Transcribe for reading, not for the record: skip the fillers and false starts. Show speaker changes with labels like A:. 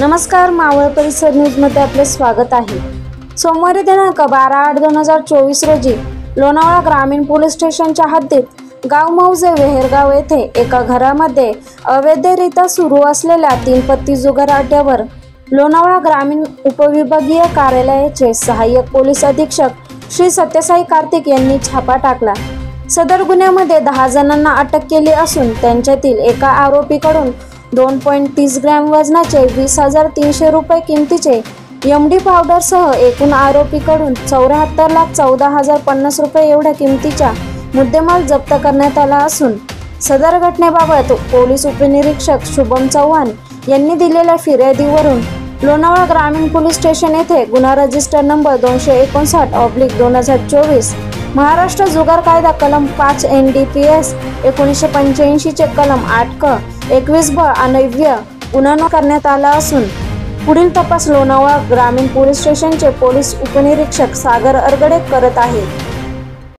A: नमस्कार, मावळ परिसर न्यूजमध्ये आपले स्वागत आहे। सोमवारी दिनांक 12/8/2024 रोजी लोणावळा ग्रामीण पोलीस स्टेशनच्या हद्दीत गाव मौजे वेहेरगाव येथे एका घरामध्ये अवैधरित्या सुरू असलेल्या 3 पत्ती जुगार अड्ड्यावर लोणावळा ग्रामीण उपविभागीय कार्यालयाचे सहाय्यक पोलीस अधीक्षक श्री सत्यसाई कार्तिक यांनी छापा टाकला। सदर गुन्ह्यामध्ये 10 जणांना अटक केली असून त्यांच्यातील एका आरोपीकडून 2.30 ग्रॅम वजनाचे 20,300 रुपये किमतीचे एमडी पावडरसह एकूण आरोपीकडून 74,14,050 रुपये एवढ्या किमतीचा मुद्देमाल जप्त करण्यात आला असून सदर घटनेबाबत पोलीस उपनिरीक्षक शुभम चव्हाण यांनी दिलेल्या फिर्यादीवरून लोणावळा ग्रामीण पोलीस स्टेशन येथे गुन्हा रजिस्टर नंबर 259/2024 महाराष्ट्र जुगार कायदा कलम 5 NDPS 1985 चे कलम 8 क 21 ब अनैव्य गुन्हा नोंद करण्यात आला असून पुढील तपास लोणावळा ग्रामीण पोलीस स्टेशनचे पोलीस उपनिरीक्षक सागर अरगडे करत आहेत।